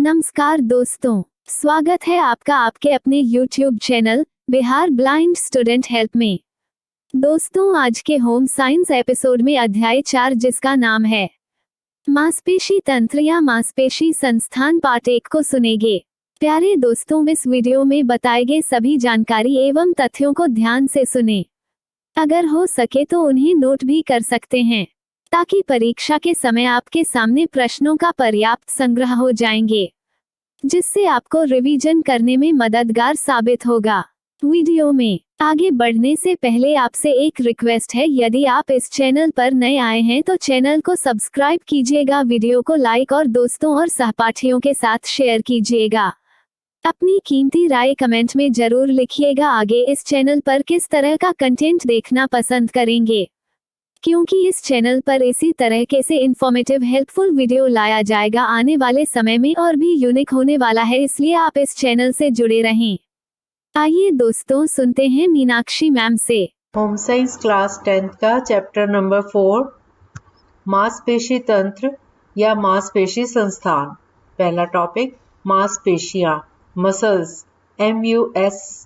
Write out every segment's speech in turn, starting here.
नमस्कार दोस्तों, स्वागत है आपका आपके अपने YouTube channel Bihar blind student help में। दोस्तों, आज के होम साइंस एपिसोड में अध्याय 4 जिसका नाम है मांसपेशी तंत्र या मांसपेशी संस्थान पार्ट 1 को सुनेंगे। प्यारे दोस्तों, इस वीडियो में बताए गए सभी जानकारी एवं तथ्यों को ध्यान से सुनें। अगर हो सके तो उन्हें नोट भी कर सकते हैं ताकि परीक्षा के समय आपके सामने प्रश्नों का पर्याप्त संग्रह हो जाएंगे, जिससे आपको रिवीजन करने में मददगार साबित होगा। वीडियो में आगे बढ़ने से पहले आपसे एक रिक्वेस्ट है, यदि आप इस चैनल पर नए आए हैं तो चैनल को सब्सक्राइब कीजिएगा, वीडियो को लाइक और दोस्तों और सहपाठियों के साथ शेयर कीजिएगा। अपनी कीमती राय कमेंट में जरूर लिखिएगा। आगे इस चैनल पर किस तरह का कंटेंट देखना पसंद करेंगे, क्योंकि इस चैनल पर इसी तरह के से इन्फॉर्मेटिव हेल्पफुल वीडियो लाया जाएगा आने वाले समय में और भी यूनिक होने वाला है, इसलिए आप इस चैनल से जुड़े रहें। आइए दोस्तों, सुनते हैं मीनाक्षी मैम से। होम साइंस क्लास 10th का चैप्टर नंबर 4 मांसपेशी तंत्र या मांसपेशी संस्थान। पहला टॉपिक मांसपेशियां, मसल्स, MUSCLES।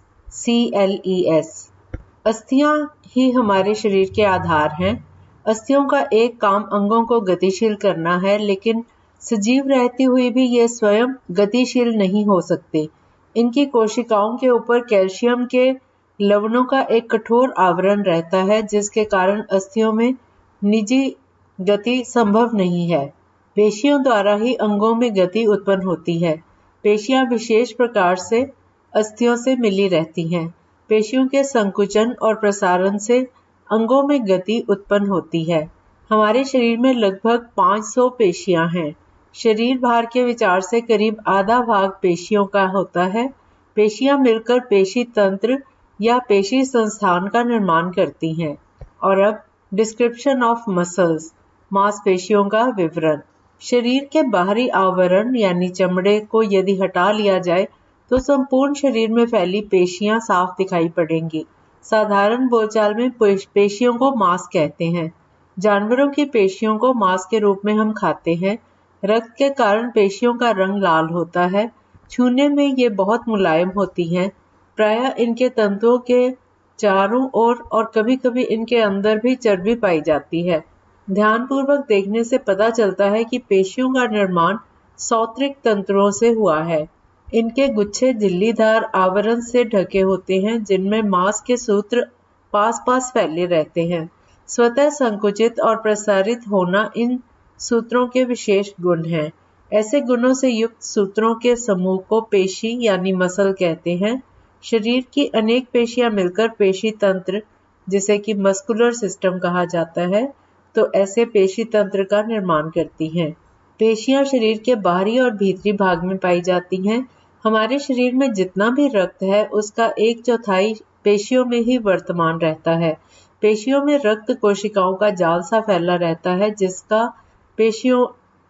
अस्थियां ही हमारे शरीर के आधार हैं। अस्थियों का एक काम अंगों को गतिशील करना है, लेकिन सजीव रहते हुए भी ये स्वयं गतिशील नहीं हो सकते। इनकी कोशिकाओं के ऊपर कैल्शियम के लवणों का एक कठोर आवरण रहता है, जिसके कारण अस्थियों में निजी गति संभव नहीं है। पेशियों द्वारा ही अंगों में गति उत्पन्न होती है। पेशियां विशेष प्रकार से अस्थियों से मिली रहती हैं। पेशियों के संकुचन और प्रसारण से अंगों में गति उत्पन्न होती है। हमारे शरीर में लगभग 500 पेशियां हैं। शरीर भार के विचार से करीब आधा भाग पेशियों का होता है। पेशियां मिलकर पेशी तंत्र या पेशी संस्थान का निर्माण करती हैं। और अब डिस्क्रिप्शन ऑफ मसल्स, मांसपेशियों का विवरण। शरीर के बाहरी आवरण यानी चमड़े को यदि हटा लिया जाए तो संपूर्ण शरीर में फैली पेशियां साफ दिखाई पड़ेंगी। साधारण बोलचाल में पेशियों को मांस कहते हैं। जानवरों की पेशियों को मांस के रूप में हम खाते हैं। रक्त के कारण पेशियों का रंग लाल होता है। छूने में ये बहुत मुलायम होती हैं। प्रायः इनके तंतुओं के चारों ओर और कभी-कभी इनके अंदर भी चर्बी पाई जाती है। ध्यानपूर्वक देखने से पता चलता है कि पेशियों का निर्माण सौत्रिक तंत्रों से हुआ है। इनके गुच्छे झिल्लीदार आवरण से ढके होते हैं, जिनमें मांस के सूत्र पास पास फैले रहते हैं। स्वतः संकुचित और प्रसारित होना इन सूत्रों के विशेष गुण हैं। ऐसे गुणों से युक्त सूत्रों के समूह को पेशी यानी मसल कहते हैं। शरीर की अनेक पेशियां मिलकर पेशी तंत्र, जिसे कि मस्कुलर सिस्टम कहा जाता है, तो ऐसे पेशी तंत्र का निर्माण करती हैं। पेशियां शरीर के बाहरी और भीतरी भाग में पाई जाती हैं। हमारे शरीर में जितना भी रक्त है उसका 1/4 पेशियों में ही वर्तमान रहता है। पेशियों में रक्त कोशिकाओं का जाल सा फैला रहता है,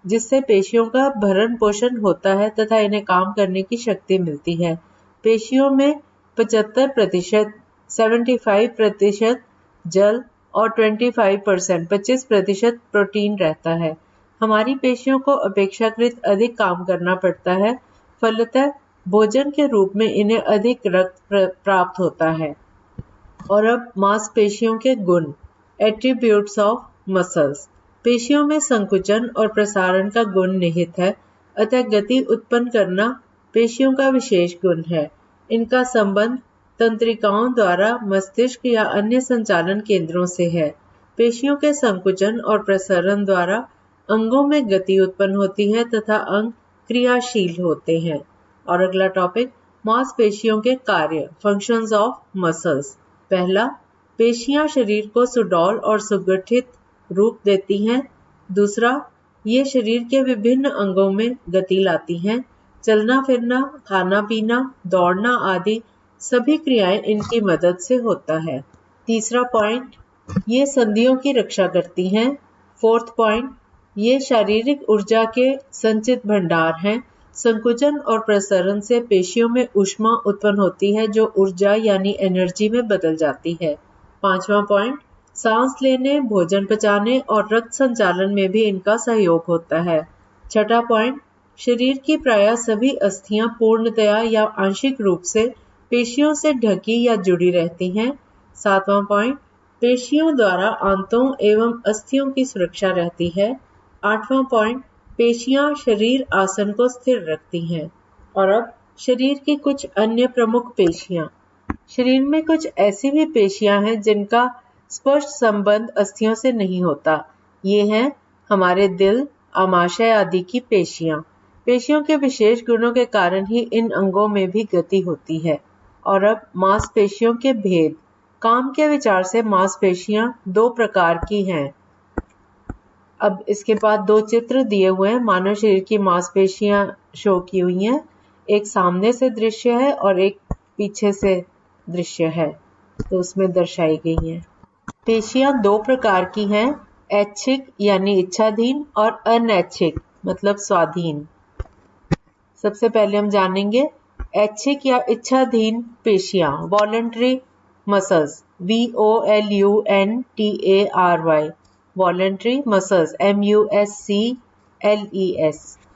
जिससे पेशियों का भरण पोषण होता है तथा इन्हें काम करने की शक्ति मिलती है। पेशियों में 75%, 75% जल और 25% प्रोटीन रहता है। हमारी पेशियों को अपेक्षाकृत अधिक काम करना पड़ता है, फलतः भोजन के रूप में इन्हें अधिक रक्त प्राप्त होता है। और अब मांसपेशियों के गुण, एट्रीब्यूट्स ऑफ मसल्स। पेशियों में संकुचन और प्रसारण का गुण निहित है, अतः गति उत्पन्न करना पेशियों का विशेष गुण है। इनका संबंध तंत्रिकाओं द्वारा मस्तिष्क या अन्य संचालन केंद्रों से है। पेशियों के संकुचन और प्रसारण द्वारा अंगों में गति उत्पन्न होती है तथा अंग क्रियाशील होते हैं। और अगला टॉपिक मांसपेशियों के कार्य, फंक्शंस ऑफ मसल्स। पहला, पेशियां शरीर को सुडौल और सुगठित रूप देती हैं। दूसरा, ये शरीर के विभिन्न अंगों में गति लाती हैं। चलना फिरना, खाना पीना, दौड़ना आदि सभी क्रियाएं इनकी मदद से होता है। तीसरा पॉइंट, ये संधियों की रक्षा करती हैं। फोर्थ पॉइंट, ये शारीरिक ऊर्जा के संचित भंडार हैं। संकुचन और प्रसारण से पेशियों में ऊष्मा उत्पन्न होती है, जो ऊर्जा यानी एनर्जी में बदल जाती है। पांचवा पॉइंट, सांस लेने, भोजन पचाने और रक्त संचालन में भी इनका सहयोग होता है। छठा पॉइंट, शरीर की प्रायः सभी अस्थियां पूर्णतया या आंशिक रूप से पेशियों से ढकी या जुड़ी रहती हैं। 7वां पॉइंट, पेशियों द्वारा आंतों एवं अस्थियों की सुरक्षा रहती है। 8वां पॉइंट, पेशियां शरीर आसन को स्थिर रखती हैं। और अब शरीर की कुछ अन्य प्रमुख पेशियां। शरीर में कुछ ऐसी भी पेशियां हैं जिनका स्पष्ट संबंध अस्थियों से नहीं होता। ये हैं हमारे दिल, आमाशय आदि की पेशियां। पेशियों के विशेष गुणों के कारण ही इन अंगों में भी गति होती है। और अब मांसपेशियों के भेद। काम के विचार से मांसपेशियां दो प्रकार की हैं। अब इसके बाद दो चित्र दिए हुए हैं। मानव शरीर की मांसपेशियां शो की हुई हैं। एक सामने से दृश्य है और एक पीछे से दृश्य है, तो उसमें दर्शाई गई हैं। पेशियां दो प्रकार की हैं, ऐच्छिक यानी इच्छाधीन और अनैच्छिक मतलब स्वाधीन। सबसे पहले हम जानेंगे ऐच्छिक या इच्छाधीन पेशियां, voluntary muscles, VOLUNTARY, voluntary muscles, MUSCLES।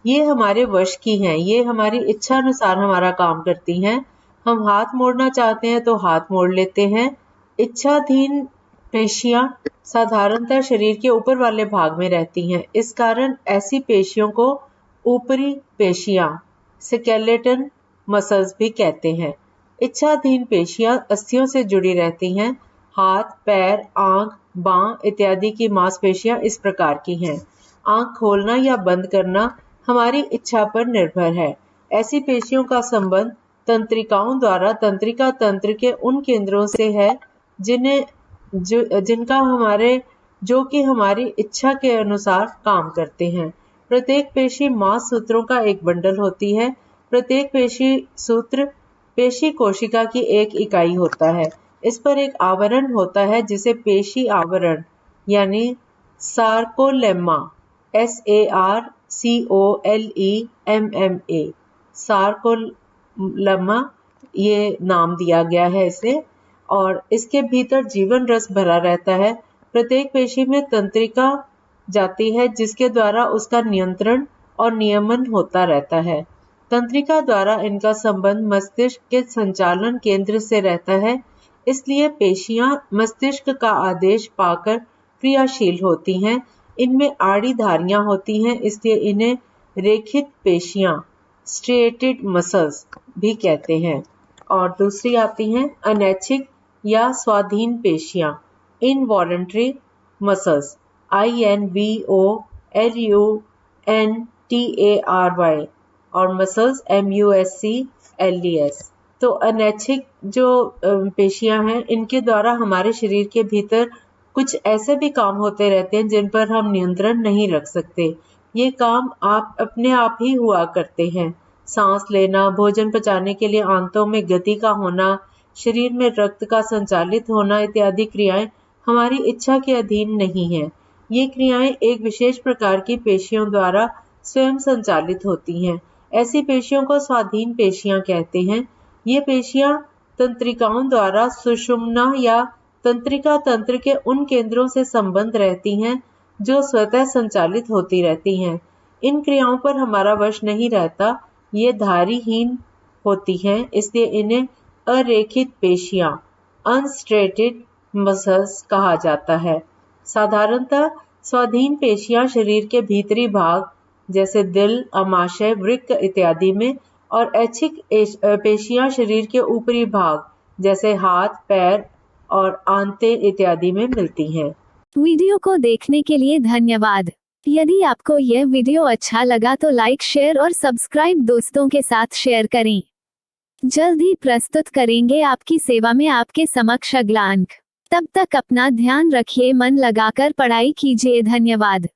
ये हमारे वश की हैं, ये हमारी इच्छा अनुसार हमारा काम करती हैं। हम हाथ मोड़ना चाहते हैं तो हाथ मोड़ लेते हैं। इच्छाधीन पेशियां साधारणतः शरीर के ऊपर वाले भाग में रहती हैं। इस कारण ऐसी पेशियों को ऊपरी पेशियां, स्केलेटन मसल्स भी कहते हैं। इच्छाधीन पेशियां अस्थियों से जुड़ी रहती हैं। हाथ, पैर, आंख, बांह इत्यादि की मांसपेशियां इस प्रकार की हैं। आंख खोलना या बंद करना हमारी इच्छा पर निर्भर है। ऐसी पेशियों का संबंध तंत्रिकाओं द्वारा तंत्रिका तंत्र के उन केंद्रों से है जिनका जो कि हमारी इच्छा के अनुसार काम करते हैं। प्रत्येक पेशी मांस सूत्रों का एक बंडल होती है। प्रत्येक पेशी सूत्र पेशी कोशिका की एक इकाई होता है। इस पर एक आवरण होता है जिसे पेशी आवरण यानी सार्कोलेम्मा, SARCOLEMMA, सार्कोलेम्मा ये नाम दिया गया है इसे। और इसके भीतर जीवन रस भरा रहता है। प्रत्येक पेशी में तंत्रिका जाती है जिसके द्वारा उसका नियंत्रण और नियमन होता रहता है। तंत्रिका द्वारा इनका संबंध मस्तिष्क के संचालन केंद्र से रहता है। इसलिए पेशियां मस्तिष्क का आदेश पाकर क्रियाशील होती हैं। इनमें आड़ी धारियां होती हैं, इसलिए इन्हें रेखित पेशियां, स्ट्रेटेड मसल्स भी कहते हैं। और दूसरी आती हैं अनैच्छिक या स्वाधीन पेशियां, इनवॉलंटरी मसल्स, INVOLUNTARY, और मसल्स MUSCLES। तो अनैच्छिक जो पेशियां हैं, इनके द्वारा हमारे शरीर के भीतर कुछ ऐसे भी काम होते रहते हैं जिन पर हम नियंत्रण नहीं रख सकते। ये काम अपने आप ही हुआ करते हैं। सांस लेना, भोजन पचाने के लिए आंतों में गति का होना, शरीर में रक्त का संचालित होना इत्यादि क्रियाएं हमारी इच्छा के अधीन नहीं हैं। ये क्रियाएं एक विशेष प्रकार की पेशियों द्वारा स्वयं संचालित होती हैं। ऐसी पेशियों को स्वाधीन पेशियां कहते हैं। ये पेशियां तंत्रिकाओं द्वारा सुषुम्ना या तंत्रिका तंत्र के उन केंद्रों से संबंध रहती हैं जो स्वतः संचालित होती रहती हैं। इन क्रियाओं पर हमारा वश नहीं रहता। ये धारीहीन होती हैं, इसलिए इन्हें अरेखित पेशियां, अनस्ट्रेटेड मसल्स कहा जाता है। साधारणतः स्वाधीन पेशियां शरीर के भीतरी भाग जैसे दिल, आमाशय, वृक्क इत्यादि में, और ऐच्छिक पेशियां शरीर के ऊपरी भाग जैसे हाथ, पैर और आंतें इत्यादि में मिलती हैं। वीडियो को देखने के लिए धन्यवाद। यदि आपको यह वीडियो अच्छा लगा तो लाइक, शेयर और सब्सक्राइब दोस्तों के साथ शेयर करें। जल्द ही प्रस्तुत करेंगे आपकी सेवा में आपके समक्ष अगला अंक। तब तक अपना ध्यान रखिए, मन लगाकर पढ़ाई कीजिए। धन्यवाद।